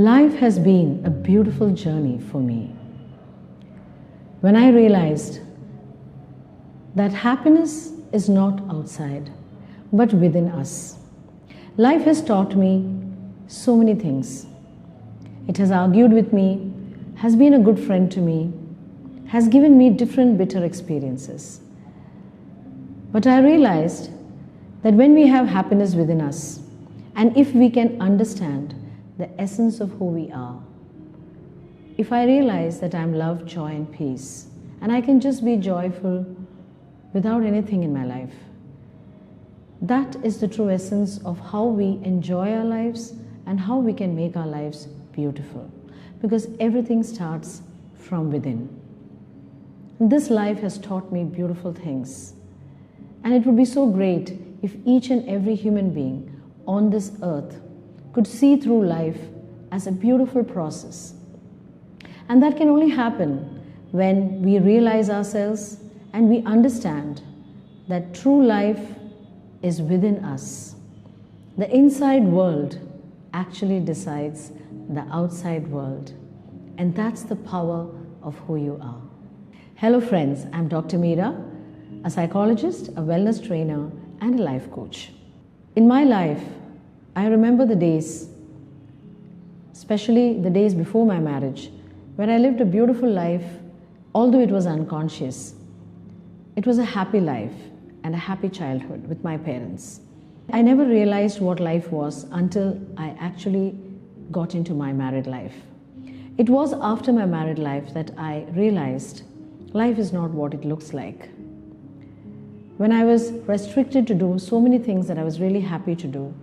Life has been a beautiful journey for me. When I realized that happiness is not outside, but within us. Life has taught me so many things. It has argued with me, has been a good friend to me, has given me different bitter experiences. But I realized that when we have happiness within us, and if we can understand the essence of who we are, if I realize that I'm love, joy, and peace, and I can just be joyful without anything in my life, that is the true essence of how we enjoy our lives and how we can make our lives beautiful. Because everything starts from within. This life has taught me beautiful things. And it would be so great if each and every human being on this earth could see through life as a beautiful process. And that can only happen when we realize ourselves and we understand that true life is within us. The inside world actually decides the outside world. And that's the power of who you are. Hello friends, I'm Dr. Meera, a psychologist, a wellness trainer, and a life coach. In my life, I remember the days, especially the days before my marriage, where I lived a beautiful life, although it was unconscious. It was a happy life and a happy childhood with my parents. I never realized what life was until I actually got into my married life. It was after my married life that I realized life is not what it looks like. When I was restricted to do so many things that I was really happy to do,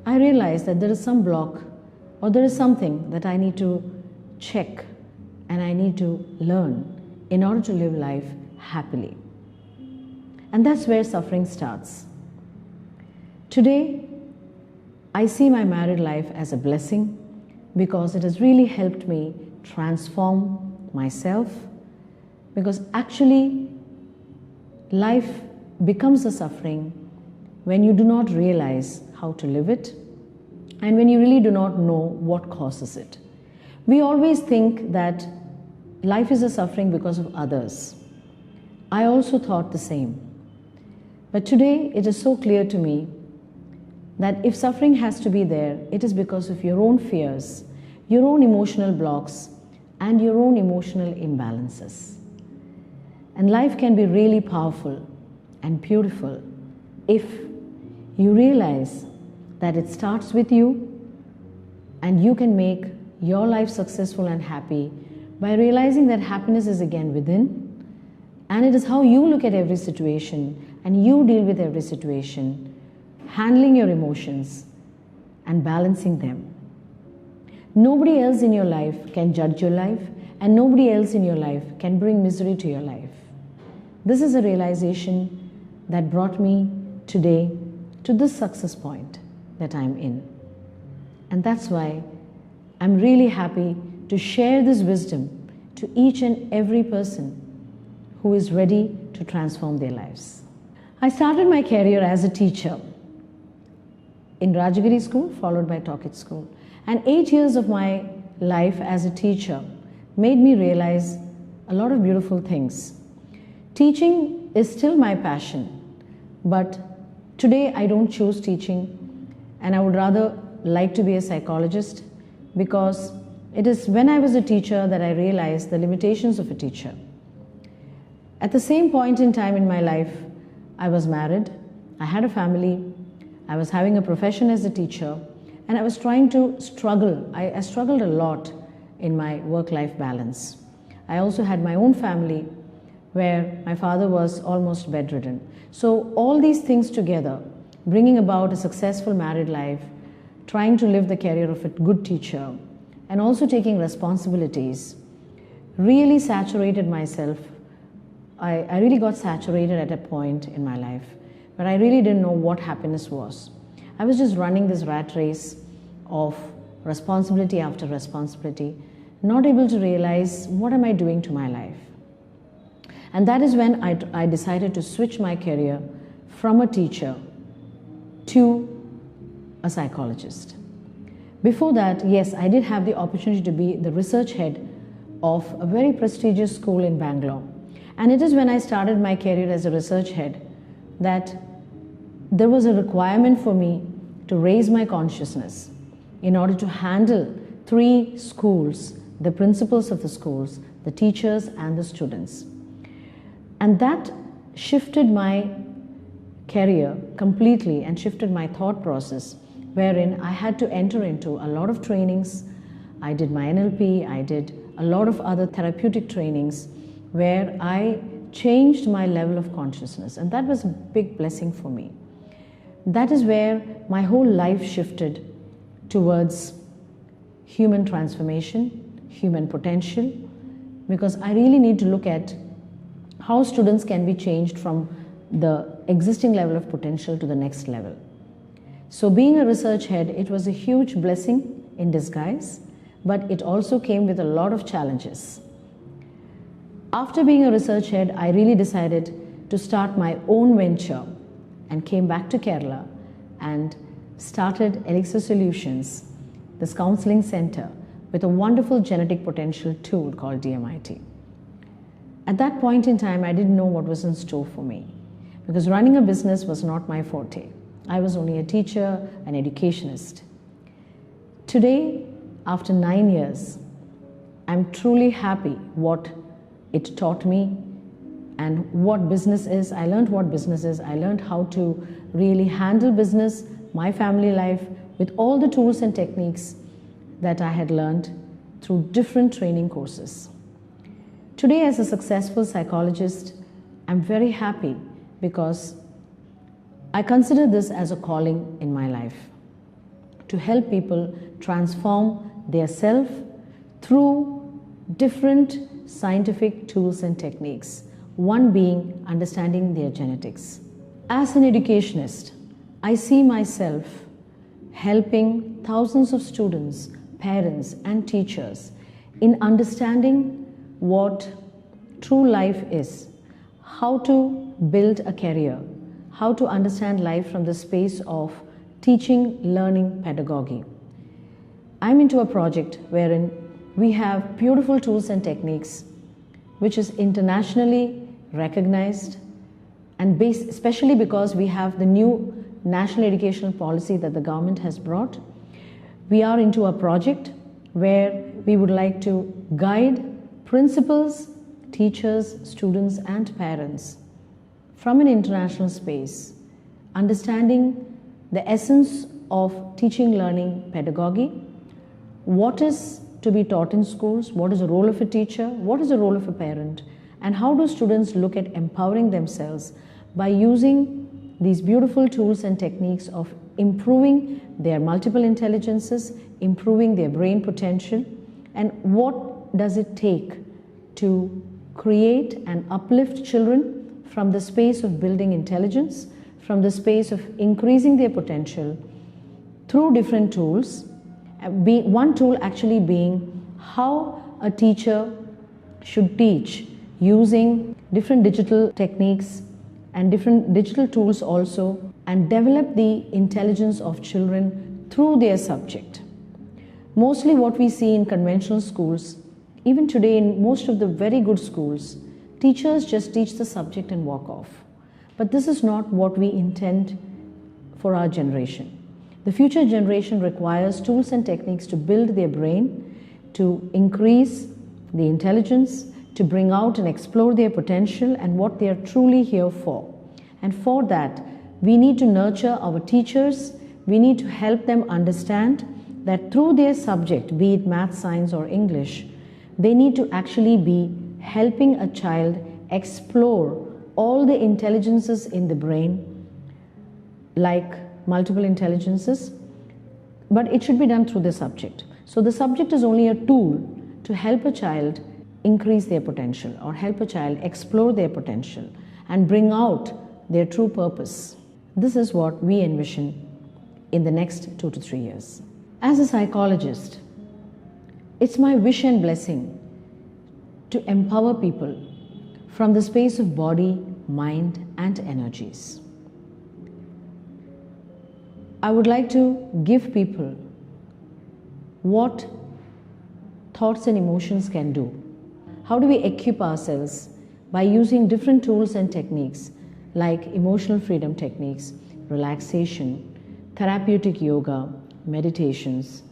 I realized that there is some block or there is something that I need to check and I need to learn in order to live life happily. And that's where suffering starts. Today, I see my married life as a blessing because it has really helped me transform myself, because actually life becomes a suffering when you do not realize how to live it and when you really do not know what causes it. We always think that life is a suffering because of others. I also thought the same. But today it is so clear to me that if suffering has to be there, it is because of your own fears, your own emotional blocks, and your own emotional imbalances. And life can be really powerful and beautiful if you realize that it starts with you and you can make your life successful and happy by realizing that happiness is again within, and it is how you look at every situation and you deal with every situation, handling your emotions and balancing them. Nobody else in your life can judge your life, and nobody else in your life can bring misery to your life. This is a realization that brought me today to this success point that I'm in. And that's why I'm really happy to share this wisdom to each and every person who is ready to transform their lives. I started my career as a teacher in Rajagiri school, followed by Talkit school. And 8 years of my life as a teacher made me realize a lot of beautiful things. Teaching is still my passion, but today I don't choose teaching, and I would rather like to be a psychologist, because it is when I was a teacher that I realized the limitations of a teacher. At the same point in time in my life, I was married, I had a family, I was having a profession as a teacher, and I was trying to struggle. I struggled a lot in my work-life balance. I also had my own family where my father was almost bedridden. So all these things together, bringing about a successful married life, trying to live the career of a good teacher, and also taking responsibilities, really saturated myself. I really got saturated at a point in my life where I really didn't know what happiness was. I was just running this rat race of responsibility after responsibility, not able to realize what am I doing to my life. And that is when I decided to switch my career from a teacher to a psychologist. Before that, yes, I did have the opportunity to be the research head of a very prestigious school in Bangalore. And it is when I started my career as a research head that there was a requirement for me to raise my consciousness in order to handle 3 schools, the principals of the schools, the teachers and the students. And that shifted my career completely and shifted my thought process, wherein I had to enter into a lot of trainings. I did my NLP, I did a lot of other therapeutic trainings where I changed my level of consciousness, and that was a big blessing for me. That is where my whole life shifted towards human transformation, human potential, because I really need to look at how students can be changed from the existing level of potential to the next level. So being a research head, it was a huge blessing in disguise, but it also came with a lot of challenges. After being a research head, I really decided to start my own venture and came back to Kerala and started Elixir Solutions, this counseling center, with a wonderful genetic potential tool called DMIT. At that point in time, I didn't know what was in store for me because running a business was not my forte. I was only a teacher, an educationist. Today, after 9 years, I'm truly happy what it taught me and what business is. I learned what business is. I learned how to really handle business, my family life, with all the tools and techniques that I had learned through different training courses. Today, as a successful psychologist, I'm very happy because I consider this as a calling in my life, to help people transform their self through different scientific tools and techniques, one being understanding their genetics. As an educationist, I see myself helping thousands of students, parents and teachers in understanding what true life is, how to build a career, how to understand life from the space of teaching, learning, pedagogy. I'm into a project wherein we have beautiful tools and techniques which is internationally recognized, and especially because we have the new national educational policy that the government has brought. We are into a project where we would like to guide principals, teachers, students and parents from an international space, understanding the essence of teaching, learning, pedagogy, what is to be taught in schools, what is the role of a teacher, what is the role of a parent, and how do students look at empowering themselves by using these beautiful tools and techniques of improving their multiple intelligences, improving their brain potential, and what does it take to create and uplift children from the space of building intelligence, from the space of increasing their potential through different tools. One tool actually being how a teacher should teach using different digital techniques and different digital tools also, and develop the intelligence of children through their subject. Mostly what we see in conventional schools, even today in most of the very good schools, teachers just teach the subject and walk off. But this is not what we intend for our generation. The future generation requires tools and techniques to build their brain, to increase the intelligence, to bring out and explore their potential and what they are truly here for. And for that, we need to nurture our teachers. We need to help them understand that through their subject, be it math, science or English, they need to actually be helping a child explore all the intelligences in the brain, like multiple intelligences, but it should be done through the subject. So the subject is only a tool to help a child increase their potential or help a child explore their potential and bring out their true purpose. This is what we envision in the next 2 to 3 years. As a psychologist, it's my wish and blessing to empower people from the space of body, mind and energies. I would like to give people what thoughts and emotions can do. How do we equip ourselves by using different tools and techniques like emotional freedom techniques, relaxation, therapeutic yoga, meditations,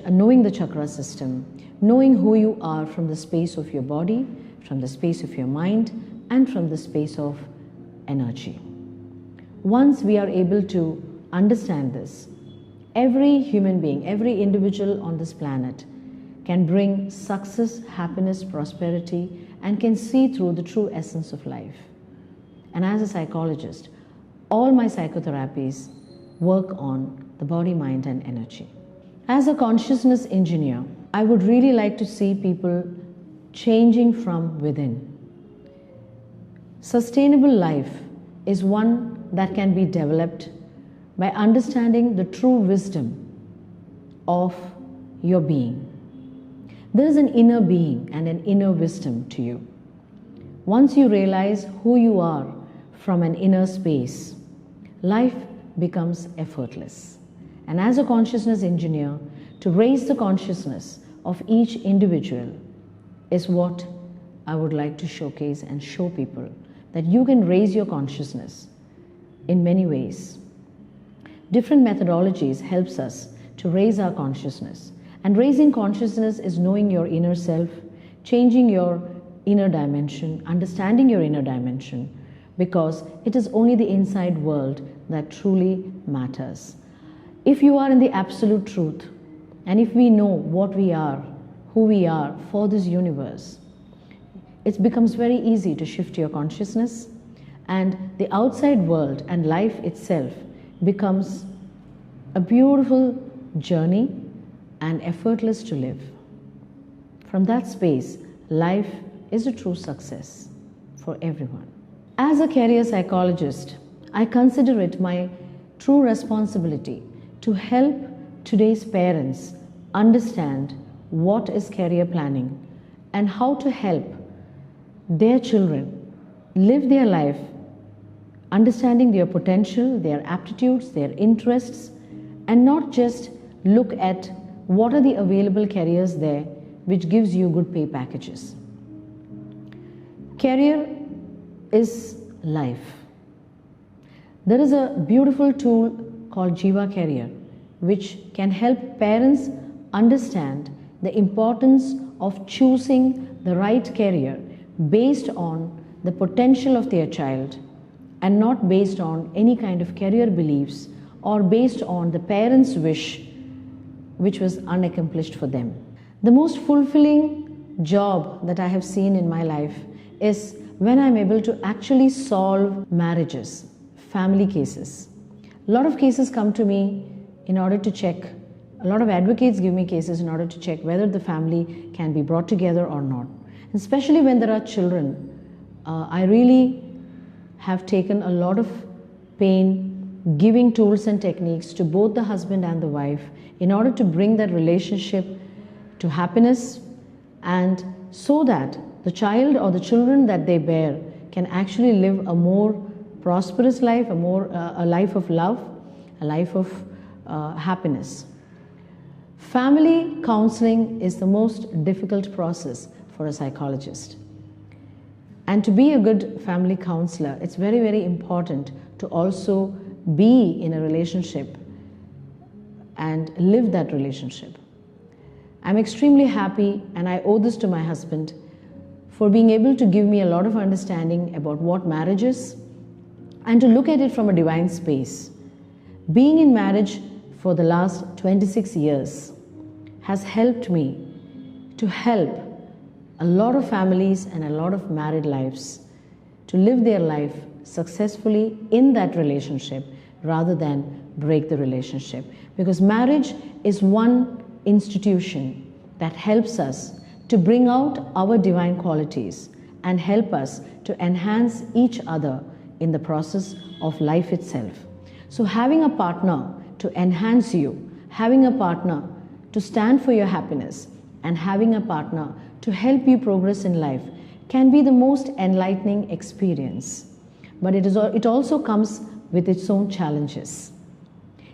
knowing the chakra system, knowing who you are from the space of your body, from the space of your mind, and from the space of energy. Once we are able to understand this, every human being, every individual on this planet can bring success, happiness, prosperity, and can see through the true essence of life. And as a psychologist, all my psychotherapies work on the body, mind, and energy. As a consciousness engineer, I would really like to see people changing from within. Sustainable life is one that can be developed by understanding the true wisdom of your being. There is an inner being and an inner wisdom to you. Once you realize who you are from an inner space, life becomes effortless. And as a consciousness engineer, to raise the consciousness of each individual is what I would like to showcase and show people, that you can raise your consciousness in many ways. Different methodologies helps us to raise our consciousness. And raising consciousness is knowing your inner self, changing your inner dimension, understanding your inner dimension, because it is only the inside world that truly matters. If you are in the absolute truth, and if we know what we are, who we are for this universe, it becomes very easy to shift your consciousness, and the outside world and life itself becomes a beautiful journey and effortless to live. From that space, life is a true success for everyone. As a career psychologist, I consider it my true responsibility to help today's parents understand what is career planning and how to help their children live their life understanding their potential, their aptitudes, their interests, and not just look at what are the available careers there which gives you good pay packages. Career is life. There is a beautiful tool called Jiva Career which can help parents understand the importance of choosing the right career based on the potential of their child and not based on any kind of career beliefs or based on the parents' wish which was unaccomplished for them. The most fulfilling job that I have seen in my life is when I'm able to actually solve marriages, family cases. A lot of cases come to me in order to check, a lot of advocates give me cases in order to check whether the family can be brought together or not. And especially when there are children, I really have taken a lot of pain giving tools and techniques to both the husband and the wife in order to bring that relationship to happiness, and so that the child or the children that they bear can actually live a more prosperous life, a life of love, a life of happiness. Family counseling is the most difficult process for a psychologist. And to be a good family counselor, it's very, very important to also be in a relationship and live that relationship. I'm extremely happy, and I owe this to my husband, for being able to give me a lot of understanding about what marriage is and to look at it from a divine space. Being in marriage for the last 26 years has helped me to help a lot of families and a lot of married lives to live their life successfully in that relationship rather than break the relationship. Because marriage is one institution that helps us to bring out our divine qualities and help us to enhance each other in the process of life itself. So having a partner to enhance you, having a partner to stand for your happiness, and having a partner to help you progress in life can be the most enlightening experience. But it also comes with its own challenges.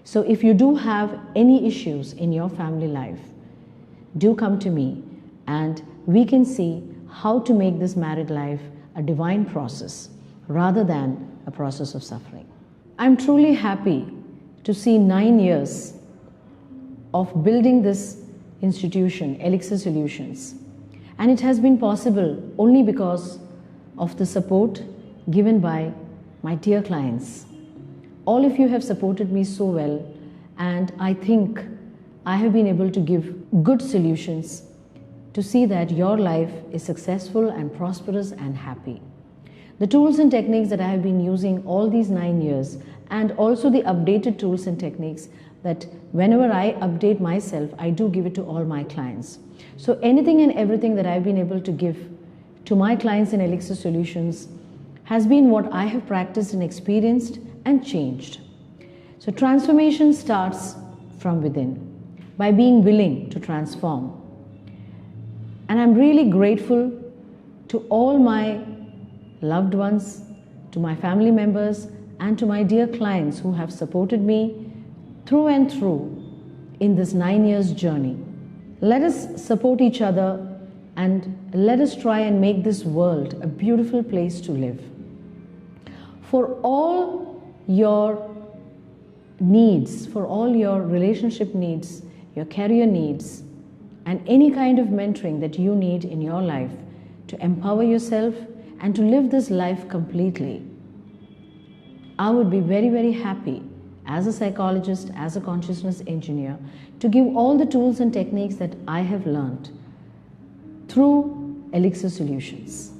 So if you do have any issues in your family life, do come to me and we can see how to make this married life a divine process rather than a process of suffering. I'm truly happy to see 9 years of building this institution, Elixir Solutions. And it has been possible only because of the support given by my dear clients. All of you have supported me so well, and I think I have been able to give good solutions to see that your life is successful and prosperous and happy. The tools and techniques that I have been using all these 9 years, and also the updated tools and techniques that whenever I update myself, I do give it to all my clients. So anything and everything that I've been able to give to my clients in Elixir Solutions has been what I have practiced and experienced and changed. So transformation starts from within by being willing to transform. And I'm really grateful to all my loved ones, to my family members, and to my dear clients who have supported me through and through in this 9 years journey. Let us support each other and let us try and make this world a beautiful place to live. For all your needs, for all your relationship needs, your career needs, and any kind of mentoring that you need in your life to empower yourself and to live this life completely, I would be very, very happy as a psychologist, as a consciousness engineer, to give all the tools and techniques that I have learned through Elixir Solutions.